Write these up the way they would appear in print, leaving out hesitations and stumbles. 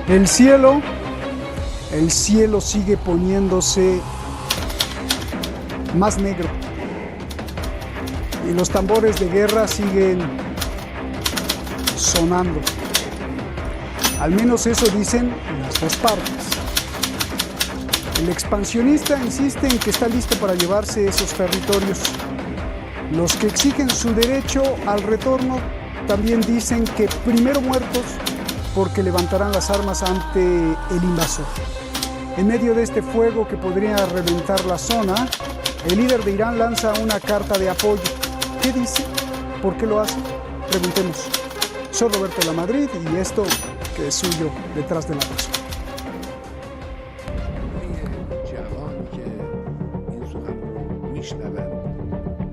El cielo sigue poniéndose más negro y los tambores de guerra siguen sonando. Al menos eso dicen las dos partes. El expansionista insiste en que está listo para llevarse esos territorios. Los que exigen su derecho al retorno también dicen que primero muertos porque levantarán las armas ante el invasor. En medio de este fuego que podría reventar la zona, el líder de Irán lanza una carta de apoyo. ¿Qué dice? ¿Por qué lo hace? Preguntemos. Soy Roberto Lamadrid y esto que es suyo detrás de la razón.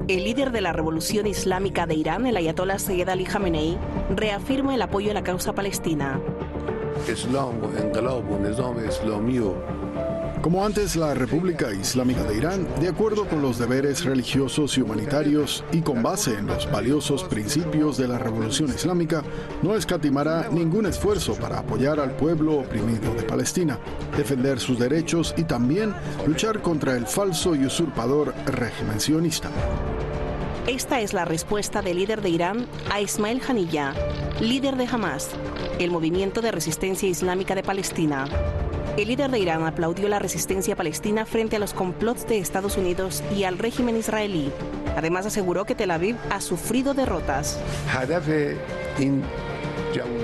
El líder de la Revolución Islámica de Irán, el ayatolá Seyed Ali Khamenei, reafirma el apoyo a la causa palestina. Como antes la República Islámica de Irán, de acuerdo con los deberes religiosos y humanitarios y con base en los valiosos principios de la Revolución Islámica, no escatimará ningún esfuerzo para apoyar al pueblo oprimido de Palestina, defender sus derechos y también luchar contra el falso y usurpador régimen sionista. Esta es la respuesta del líder de Irán a Ismail Haniyeh, líder de Hamas, el movimiento de resistencia islámica de Palestina. El líder de Irán aplaudió la resistencia palestina frente a los complots de Estados Unidos y al régimen israelí. Además aseguró que Tel Aviv ha sufrido derrotas.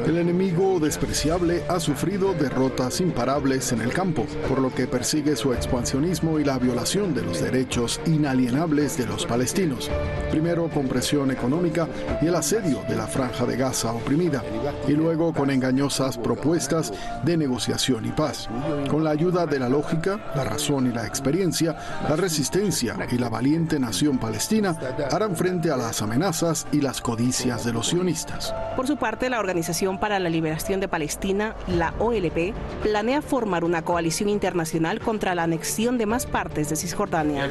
El enemigo despreciable ha sufrido derrotas imparables en el campo, por lo que persigue su expansionismo y la violación de los derechos inalienables de los palestinos. Primero con presión económica y el asedio de la Franja de Gaza oprimida, y luego con engañosas propuestas de negociación y paz. Con la ayuda de la lógica, la razón y la experiencia, la resistencia y la valiente nación palestina harán frente a las amenazas y las codicias de los sionistas. Por su parte, la Organización para la Liberación de Palestina, la OLP, planea formar una coalición internacional contra la anexión de más partes de Cisjordania.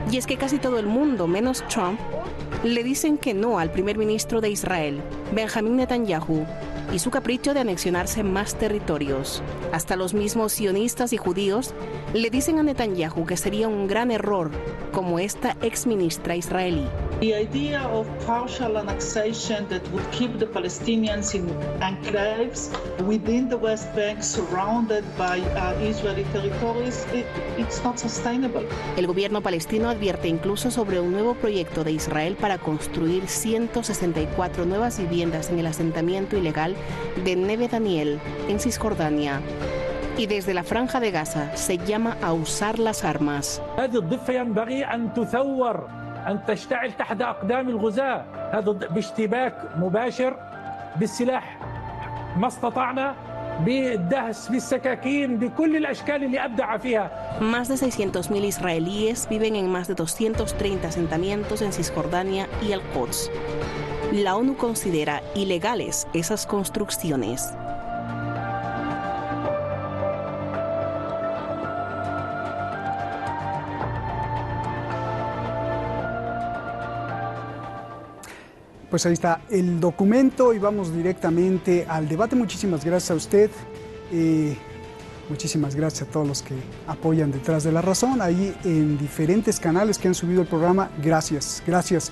Y es que casi todo el mundo, menos Trump, le dicen que no al primer ministro de Israel, Benjamín Netanyahu, y su capricho de anexionarse más territorios. Hasta los mismos sionistas y judíos le dicen a Netanyahu que sería un gran error, como esta exministra israelí. The idea of partial annexation that would keep the Palestinians in enclaves within the West Bank surrounded by Israeli territories, it's not sustainable. El gobierno palestino advierte incluso sobre un nuevo proyecto de Israel para construir 164 nuevas viviendas en el asentamiento ilegal de Neve Daniel, en Cisjordania. Y desde la Franja de Gaza se llama a usar las armas. أن تشتعل تحت أقدام الغزاة هذا باشتباك مباشر بالسلاح ما استطعنا بالدهس بالسكاكين بكل الأشكال اللي أبدع فيها. Más de 600.000 israelíes viven en más de 230 asentamientos en Cisjordania y el Quds. La ONU considera ilegales esas construcciones. Pues ahí está el documento y vamos directamente al debate. Muchísimas gracias a usted. Muchísimas gracias a todos los que apoyan Detrás de la Razón, ahí en diferentes canales que han subido el programa. Gracias, gracias.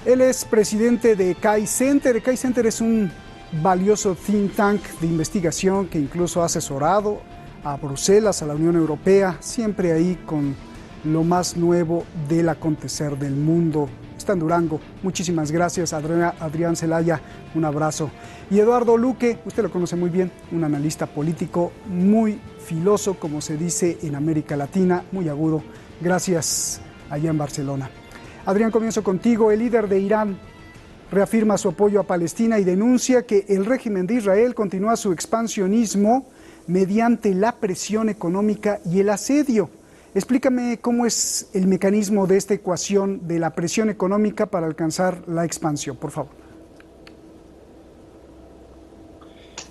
Él es presidente de CAI Center. CAI Center es un valioso think tank de investigación que incluso ha asesorado a Bruselas, a la Unión Europea, siempre ahí con lo más nuevo del acontecer del mundo. Está en Durango. Muchísimas gracias, Adrián Celaya, un abrazo. Y Eduardo Luque, usted lo conoce muy bien, un analista político muy filoso, como se dice en América Latina, muy agudo. Gracias allá en Barcelona. Adrián, comienzo contigo. El líder de Irán reafirma su apoyo a Palestina y denuncia que el régimen de Israel continúa su expansionismo mediante la presión económica y el asedio. Explícame cómo es el mecanismo de esta ecuación de la presión económica para alcanzar la expansión, por favor.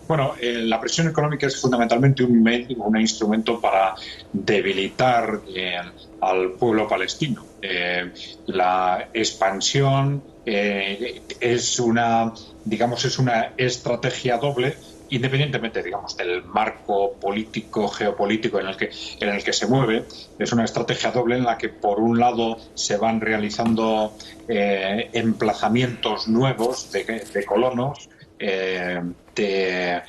Bueno, la presión económica es fundamentalmente un instrumento para debilitar al pueblo palestino. la expansión es una estrategia doble, independientemente, digamos, del marco político, geopolítico en el que se mueve. Es una estrategia doble en la que, por un lado, se van realizando emplazamientos nuevos de colonos, de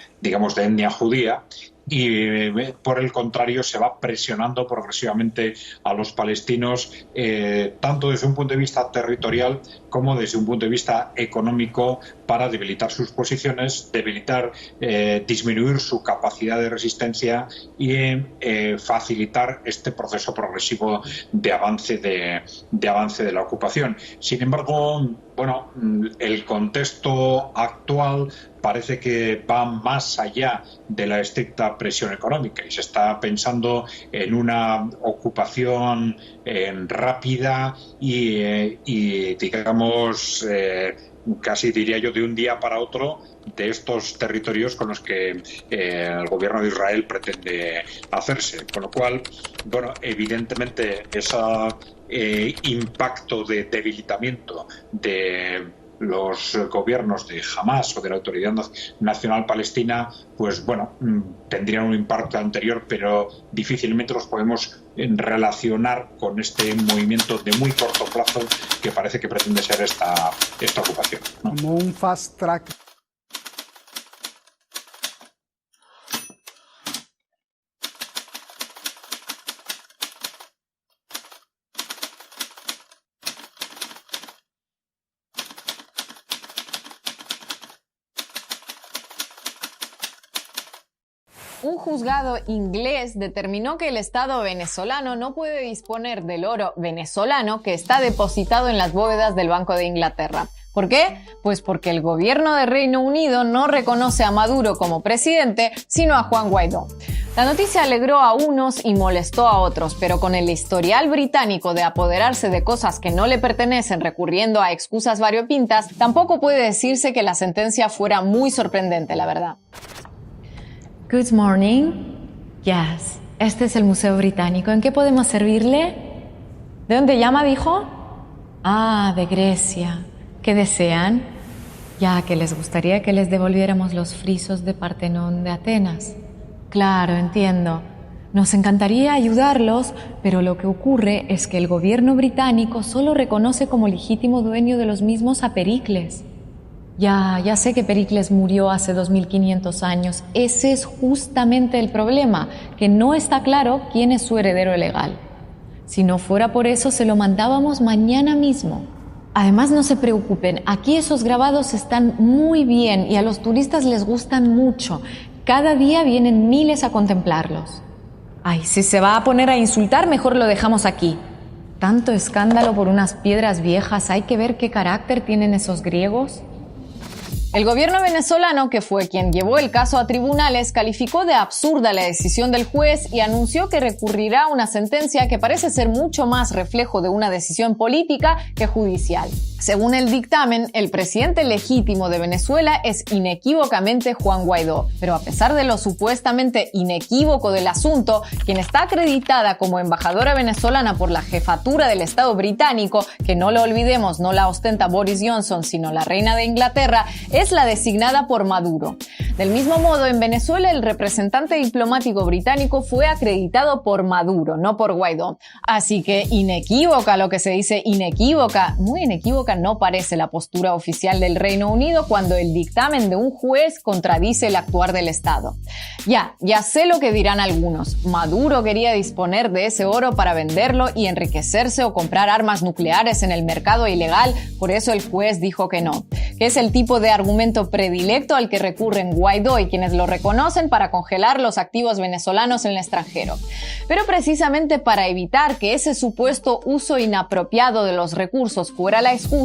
etnia judía, y por el contrario se va presionando progresivamente a los palestinos, tanto desde un punto de vista territorial como desde un punto de vista económico, para debilitar sus posiciones, disminuir su capacidad de resistencia y facilitar este proceso progresivo de avance de la ocupación. Sin embargo, el contexto actual parece que va más allá de la estricta presión económica y se está pensando en una ocupación rápida y digamos, casi diría yo, de un día para otro, de estos territorios con los que el gobierno de Israel pretende hacerse. Con lo cual, evidentemente ese impacto de debilitamiento de los gobiernos de Hamás o de la Autoridad Nacional Palestina, tendrían un impacto anterior, pero difícilmente los podemos relacionar con este movimiento de muy corto plazo que parece que pretende ser esta ocupación, ¿no? Como un fast track. Un juzgado inglés determinó que el Estado venezolano no puede disponer del oro venezolano que está depositado en las bóvedas del Banco de Inglaterra. ¿Por qué? Pues porque el gobierno de Reino Unido no reconoce a Maduro como presidente, sino a Juan Guaidó. La noticia alegró a unos y molestó a otros, pero con el historial británico de apoderarse de cosas que no le pertenecen recurriendo a excusas variopintas, tampoco puede decirse que la sentencia fuera muy sorprendente, la verdad. Good morning. Yes, este es el Museo Británico. ¿En qué podemos servirle? ¿De dónde llama, dijo? Ah, de Grecia. ¿Qué desean? Ya que les gustaría que les devolviéramos los frisos de Partenón de Atenas. Claro, entiendo. Nos encantaría ayudarlos, pero lo que ocurre es que el gobierno británico solo reconoce como legítimo dueño de los mismos a Pericles. Ya sé que Pericles murió hace 2500 años. Ese es justamente el problema, que no está claro quién es su heredero legal. Si no fuera por eso, se lo mandábamos mañana mismo. Además, no se preocupen, aquí esos grabados están muy bien y a los turistas les gustan mucho. Cada día vienen miles a contemplarlos. Ay, si se va a poner a insultar, mejor lo dejamos aquí. Tanto escándalo por unas piedras viejas, hay que ver qué carácter tienen esos griegos. El gobierno venezolano, que fue quien llevó el caso a tribunales, calificó de absurda la decisión del juez y anunció que recurrirá a una sentencia que parece ser mucho más reflejo de una decisión política que judicial. Según el dictamen, el presidente legítimo de Venezuela es inequívocamente Juan Guaidó, pero a pesar de lo supuestamente inequívoco del asunto, quien está acreditada como embajadora venezolana por la jefatura del Estado británico, que no lo olvidemos, no la ostenta Boris Johnson, sino la reina de Inglaterra, es la designada por Maduro. Del mismo modo, en Venezuela el representante diplomático británico fue acreditado por Maduro, no por Guaidó. Así que inequívoca, lo que se dice inequívoca, muy inequívoca no parece la postura oficial del Reino Unido cuando el dictamen de un juez contradice el actuar del Estado. Ya sé lo que dirán algunos. Maduro quería disponer de ese oro para venderlo y enriquecerse o comprar armas nucleares en el mercado ilegal, por eso el juez dijo que no. Que es el tipo de argumento predilecto al que recurren Guaidó y quienes lo reconocen para congelar los activos venezolanos en el extranjero. Pero precisamente para evitar que ese supuesto uso inapropiado de los recursos fuera la excusa,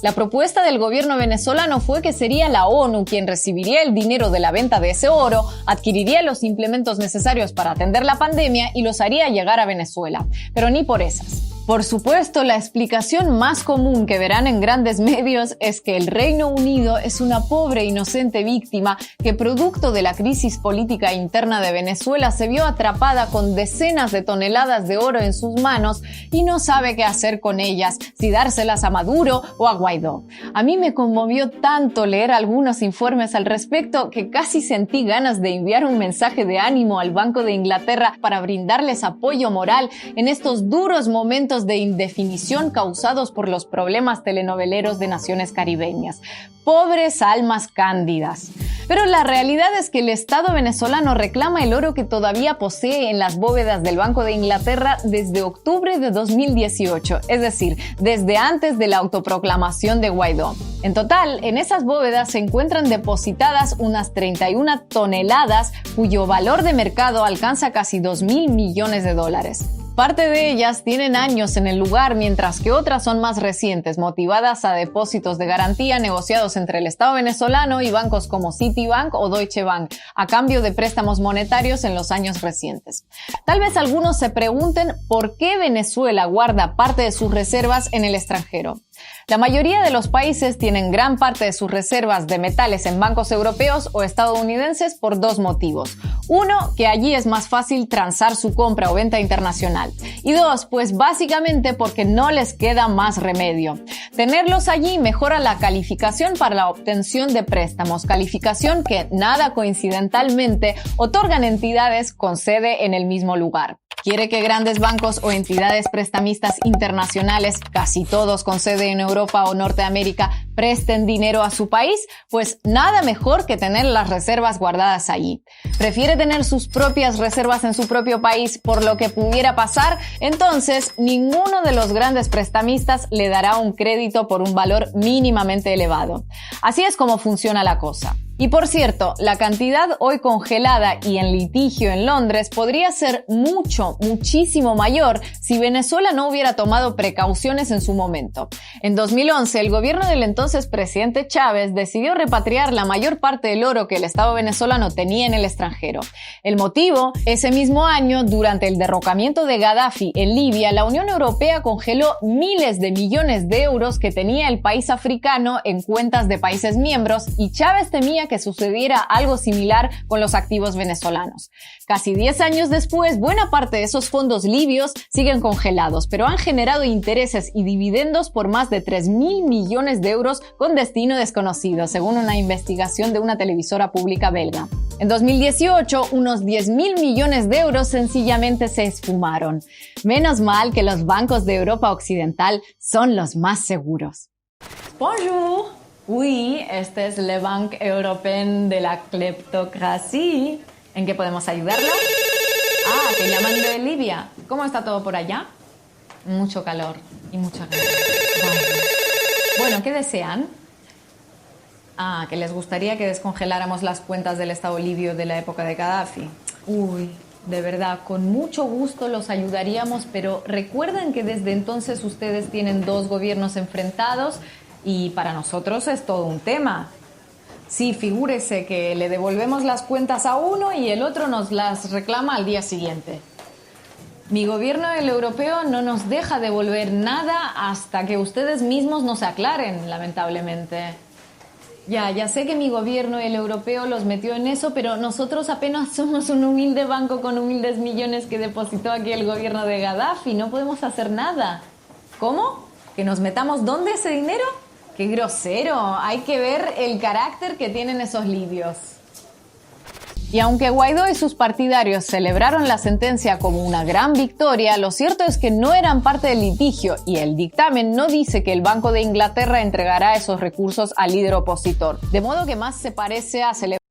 la propuesta del gobierno venezolano fue que sería la ONU quien recibiría el dinero de la venta de ese oro, adquiriría los implementos necesarios para atender la pandemia y los haría llegar a Venezuela. Pero ni por esas. Por supuesto, la explicación más común que verán en grandes medios es que el Reino Unido es una pobre inocente víctima que, producto de la crisis política interna de Venezuela, se vio atrapada con decenas de toneladas de oro en sus manos y no sabe qué hacer con ellas, si dárselas a Maduro o a Guaidó. A mí me conmovió tanto leer algunos informes al respecto que casi sentí ganas de enviar un mensaje de ánimo al Banco de Inglaterra para brindarles apoyo moral en estos duros momentos de indefinición causados por los problemas telenoveleros de naciones caribeñas. Pobres almas cándidas. Pero la realidad es que el Estado venezolano reclama el oro que todavía posee en las bóvedas del Banco de Inglaterra desde octubre de 2018, es decir, desde antes de la autoproclamación de Guaidó. En total, en esas bóvedas se encuentran depositadas unas 31 toneladas, cuyo valor de mercado alcanza casi 2.000 millones de dólares. Parte de ellas tienen años en el lugar, mientras que otras son más recientes, motivadas a depósitos de garantía negociados entre el Estado venezolano y bancos como Citibank o Deutsche Bank, a cambio de préstamos monetarios en los años recientes. Tal vez algunos se pregunten por qué Venezuela guarda parte de sus reservas en el extranjero. La mayoría de los países tienen gran parte de sus reservas de metales en bancos europeos o estadounidenses por dos motivos. Uno, que allí es más fácil transar su compra o venta internacional. Y dos, pues básicamente porque no les queda más remedio. Tenerlos allí mejora la calificación para la obtención de préstamos, calificación que, nada coincidentalmente, otorgan entidades con sede en el mismo lugar. ¿Quiere que grandes bancos o entidades prestamistas internacionales, casi todos con sede en Europa o Norteamérica, presten dinero a su país? Pues nada mejor que tener las reservas guardadas allí. ¿Prefiere tener sus propias reservas en su propio país por lo que pudiera pasar? Entonces, ninguno de los grandes prestamistas le dará un crédito por un valor mínimamente elevado. Así es como funciona la cosa. Y por cierto, la cantidad hoy congelada y en litigio en Londres podría ser muchísimo mayor si Venezuela no hubiera tomado precauciones en su momento. En 2011, el gobierno del entonces presidente Chávez decidió repatriar la mayor parte del oro que el Estado venezolano tenía en el extranjero. El motivo, ese mismo año, durante el derrocamiento de Gaddafi en Libia, la Unión Europea congeló miles de millones de euros que tenía el país africano en cuentas de países miembros y Chávez temía que sucediera algo similar con los activos venezolanos. Casi 10 años después, buena parte de esos fondos libios siguen congelados, pero han generado intereses y dividendos por más de 3.000 millones de euros con destino desconocido, según una investigación de una televisora pública belga. En 2018, unos 10.000 millones de euros sencillamente se esfumaron. Menos mal que los bancos de Europa Occidental son los más seguros. Bonjour! Oui, este es Le Banque Européen de la Kleptocratie. ¿En qué podemos ayudarlo? Ah, te llaman de Libia. ¿Cómo está todo por allá? Mucho calor y mucha guerra. Bueno, ¿qué desean? Ah, que les gustaría que descongeláramos las cuentas del Estado libio de la época de Gaddafi. Uy, de verdad, con mucho gusto los ayudaríamos, pero recuerden que desde entonces ustedes tienen dos gobiernos enfrentados y para nosotros es todo un tema. Sí, figúrese que le devolvemos las cuentas a uno y el otro nos las reclama al día siguiente. Mi gobierno, el europeo, no nos deja devolver nada hasta que ustedes mismos nos aclaren, lamentablemente. Ya sé que mi gobierno, el europeo, los metió en eso, pero nosotros apenas somos un humilde banco con humildes millones que depositó aquí el gobierno de Gaddafi. No podemos hacer nada. ¿Cómo? ¿Que nos metamos dónde ese dinero? ¡Qué grosero! Hay que ver el carácter que tienen esos libios. Y aunque Guaidó y sus partidarios celebraron la sentencia como una gran victoria, lo cierto es que no eran parte del litigio y el dictamen no dice que el Banco de Inglaterra entregará esos recursos al líder opositor. De modo que más se parece a celebrar